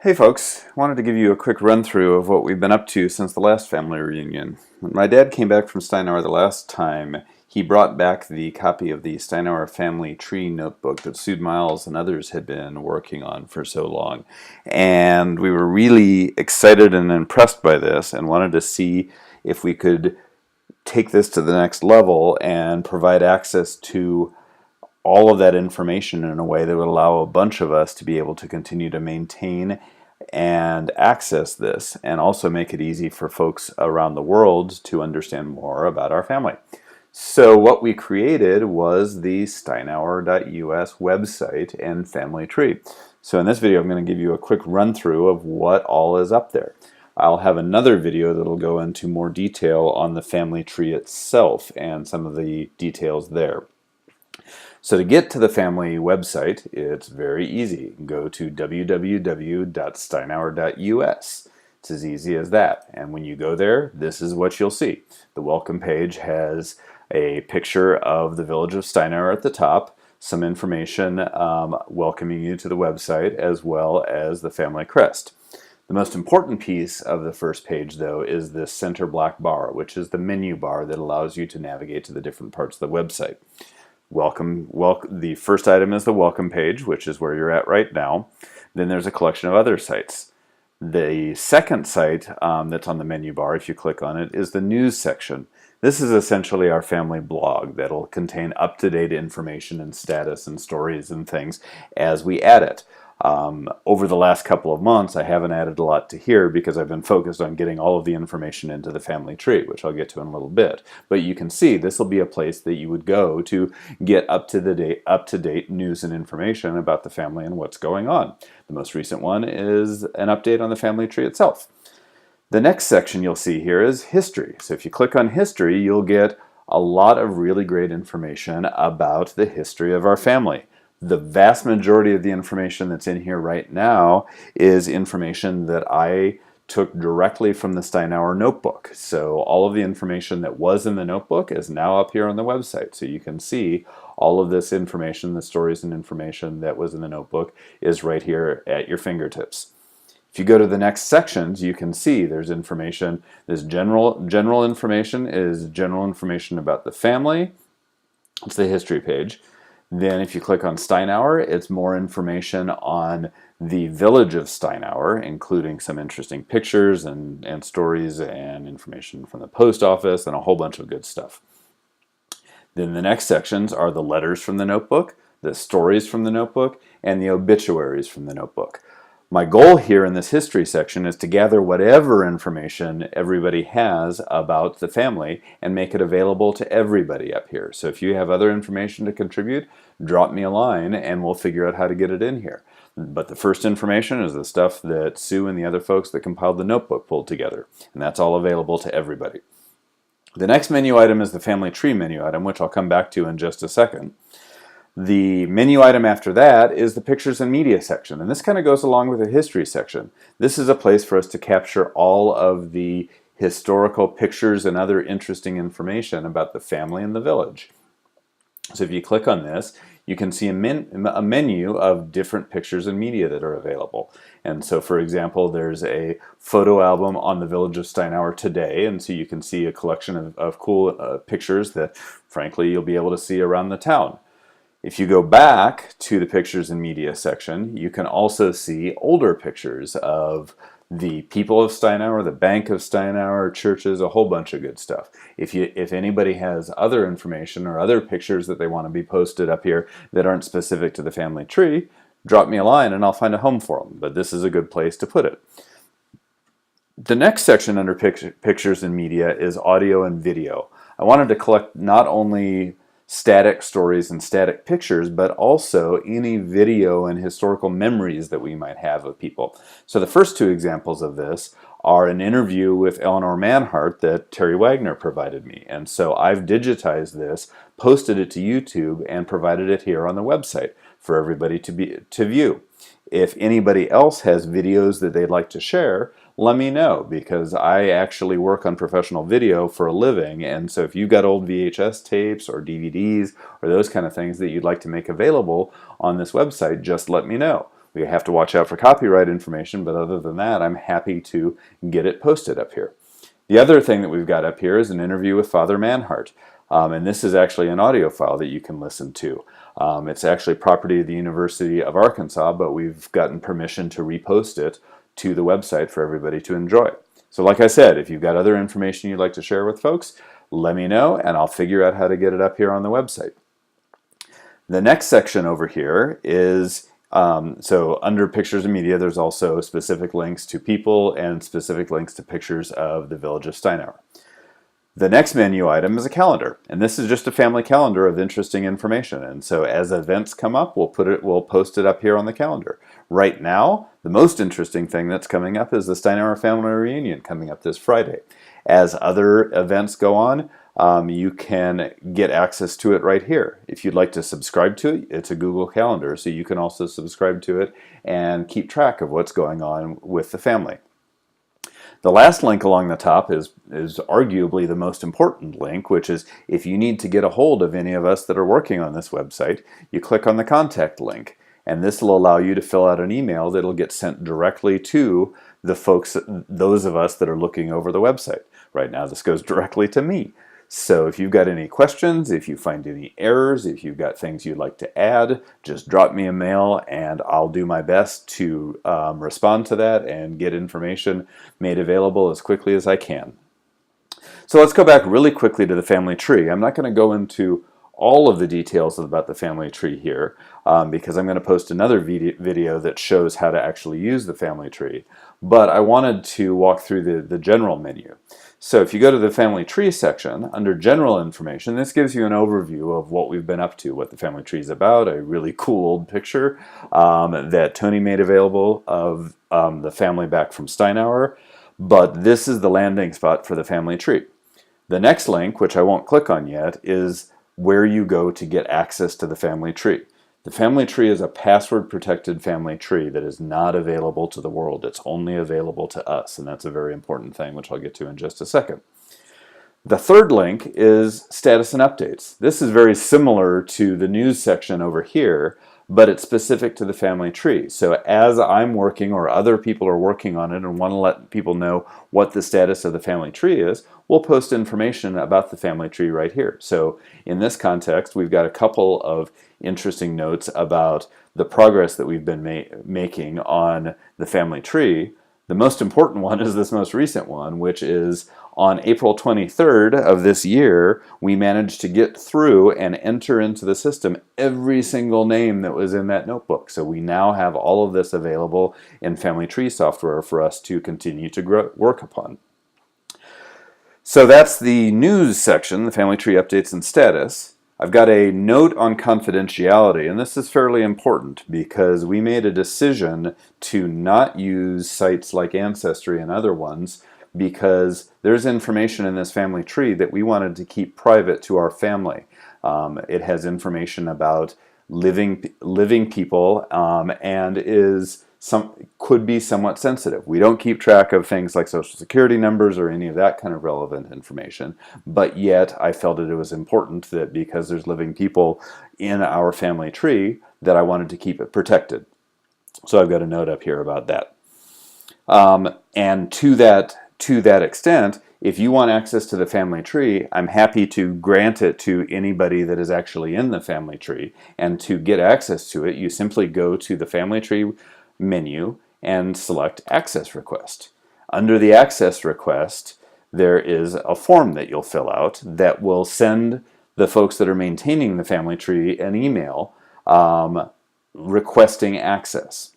Hey folks, wanted to give you a quick run through of what we've been up to since the last family reunion. When my dad came back from Steinauer the last time, he brought back the copy of the Steinauer family tree notebook that Sue Miles and others had been working on for so long. And we were really excited and impressed by this and wanted to see if we could take this to the next level and provide access to all of that information in a way that would allow a bunch of us to be able to continue to maintain and access this, and also make it easy for folks around the world to understand more about our family. So what we created was the Steinauer.us website and family tree. So in this video I'm going to give you a quick run through of what all is up there. I'll have another video that'll go into more detail on the family tree itself and some of the details there. So to get to the family website, it's very easy. Go to www.steinauer.us. It's as easy as that. And when you go there, this is what you'll see. The welcome page has a picture of the village of Steinauer at the top, some information welcoming you to the website, as well as the family crest. The most important piece of the first page, though, is this center black bar, which is the menu bar that allows you to navigate to the different parts of the website. The first item is the welcome page, which is where you're at right now. Then there's a collection of other sites. The second site that's on the menu bar, if you click on it, is the news section. This is essentially our family blog that'll contain up-to-date information and status and stories and things as we add it. Over the last couple of months, I haven't added a lot to here because I've been focused on getting all of the information into the family tree, which I'll get to in a little bit. But you can see this will be a place that you would go to get up-to-date news and information about the family and what's going on. The most recent one is an update on the family tree itself. The next section you'll see here is history. So if you click on history, you'll get a lot of really great information about the history of our family. The vast majority of the information that's in here right now is information that I took directly from the Steinauer notebook. So all of the information that was in the notebook is now up here on the website. So you can see all of this information, the stories and information that was in the notebook is right here at your fingertips. If you go to the next sections, you can see there's information. This general information is general information about the family. It's the history page. Then if you click on Steinauer, it's more information on the village of Steinauer, including some interesting pictures and stories and information from the post office and a whole bunch of good stuff. Then the next sections are the letters from the notebook, the stories from the notebook, and the obituaries from the notebook. My goal here in this history section is to gather whatever information everybody has about the family and make it available to everybody up here. So if you have other information to contribute, drop me a line and we'll figure out how to get it in here. But the first information is the stuff that Sue and the other folks that compiled the notebook pulled together, and that's all available to everybody. The next menu item is the family tree menu item, which I'll come back to in just a second. The menu item after that is the pictures and media section, and this kind of goes along with the history section. This is a place for us to capture all of the historical pictures and other interesting information about the family and the village. So if you click on this, you can see a menu of different pictures and media that are available. And so, for example, there's a photo album on the village of Steinauer today, and so you can see a collection of cool pictures that, frankly, you'll be able to see around the town. If you go back to the pictures and media section, you can also see older pictures of the people of Steinauer, the Bank of Steinauer, churches, a whole bunch of good stuff. If anybody has other information or other pictures that they want to be posted up here that aren't specific to the family tree, drop me a line and I'll find a home for them. But this is a good place to put it. The next section under pictures and media is audio and video. I wanted to collect not only static stories and static pictures, but also any video and historical memories that we might have of people. So the first two examples of this are an interview with Eleanor Manhart that Terry Wagner provided me. And so I've digitized this, posted it to YouTube, and provided it here on the website for everybody to view. If anybody else has videos that they'd like to share, let me know, because I actually work on professional video for a living, and so if you've got old VHS tapes or DVDs or those kind of things that you'd like to make available on this website, just let me know. We have to watch out for copyright information, but other than that, I'm happy to get it posted up here. The other thing that we've got up here is an interview with Father Manhart. And this is actually an audio file that you can listen to. It's actually property of the University of Arkansas, but we've gotten permission to repost it to the website for everybody to enjoy. So like I said, if you've got other information you'd like to share with folks, let me know and I'll figure out how to get it up here on the website. The next section over here is, so under pictures and media, there's also specific links to people and specific links to pictures of the village of Steinauer. The next menu item is a calendar, and this is just a family calendar of interesting information. And so as events come up, we'll post it up here on the calendar. Right now, the most interesting thing that's coming up is the Steinauer family reunion coming up this Friday. As other events go on, you can get access to it right here. If you'd like to subscribe to it, it's a Google Calendar, so you can also subscribe to it and keep track of what's going on with the family. The last link along the top is arguably the most important link, which is if you need to get a hold of any of us that are working on this website, you click on the contact link. And this will allow you to fill out an email that'll get sent directly to the folks, those of us that are looking over the website. Right now this goes directly to me. So if you've got any questions, if you find any errors, if you've got things you'd like to add, just drop me a mail and I'll do my best to respond to that and get information made available as quickly as I can. So let's go back really quickly to the family tree. I'm not going to go into all of the details about the family tree here because I'm going to post another video that shows how to actually use the family tree. But I wanted to walk through the general menu. So if you go to the family tree section, under general information, this gives you an overview of what we've been up to, what the family tree is about, a really cool old picture that Tony made available of the family back from Steinauer. But this is the landing spot for the family tree. The next link, which I won't click on yet, is where you go to get access to the family tree. The family tree is a password-protected family tree that is not available to the world. It's only available to us, and that's a very important thing, which I'll get to in just a second. The third link is status and updates. This is very similar to the news section over here, but it's specific to the family tree. So as I'm working or other people are working on it and want to let people know what the status of the family tree is, we'll post information about the family tree right here. So in this context, we've got a couple of interesting notes about the progress that we've been making on the family tree. The most important one is this most recent one, which is on April 23rd of this year, we managed to get through and enter into the system every single name that was in that notebook. So we now have all of this available in family tree software for us to continue to work upon. So that's the news section, the family tree updates and status. I've got a note on confidentiality, and this is fairly important because we made a decision to not use sites like Ancestry and other ones because there's information in this family tree that we wanted to keep private to our family. It has information about living people and could be somewhat sensitive. We don't keep track of things like social security numbers or any of that kind of relevant information, but yet I felt that it was important that because there's living people in our family tree that I wanted to keep it protected. So I've got a note up here about that. And to that extent, if you want access to the family tree, I'm happy to grant it to anybody that is actually in the family tree. And to get access to it, you simply go to the family tree menu and select Access Request. Under the Access Request, there is a form that you'll fill out that will send the folks that are maintaining the family tree an email requesting access.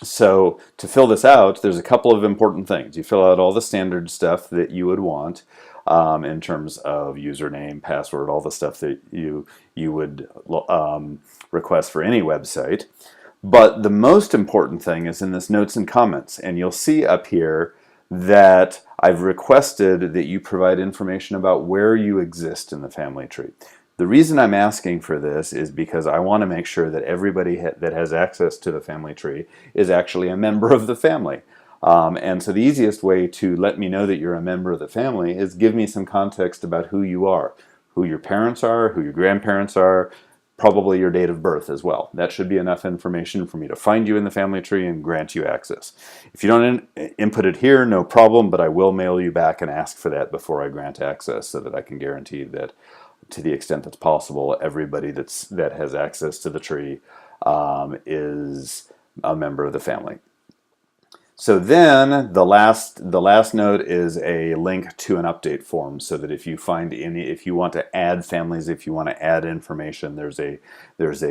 So to fill this out, there's a couple of important things. You fill out all the standard stuff that you would want in terms of username, password, all the stuff that you would request for any website. But the most important thing is in this notes and comments, and you'll see up here that I've requested that you provide information about where you exist in the family tree. The reason I'm asking for this is because I want to make sure that everybody that has access to the family tree is actually a member of the family. And so the easiest way to let me know that you're a member of the family is give me some context about who you are, who your parents are, who your grandparents are, probably your date of birth as well. That should be enough information for me to find you in the family tree and grant you access. If you don't input it here, no problem, but I will mail you back and ask for that before I grant access so that I can guarantee that, to the extent that's possible, everybody that has access to the tree is a member of the family. So then the last note is a link to an update form, so that if you want to add families, if you want to add information, there's a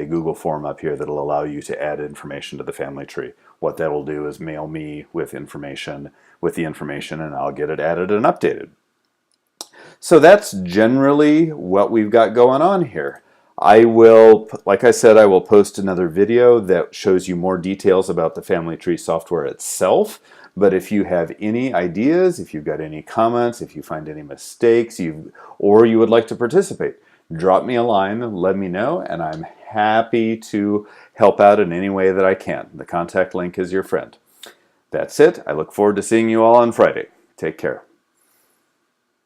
Google form up here that'll allow you to add information to the family tree. What that will do is mail me with the information, and I'll get it added and updated. So that's generally what we've got going on here. I will, like I said, I will post another video that shows you more details about the family tree software itself. But if you have any ideas, if you've got any comments, if you find any mistakes, or you would like to participate, drop me a line, let me know, and I'm happy to help out in any way that I can. The contact link is your friend. That's it. I look forward to seeing you all on Friday. Take care.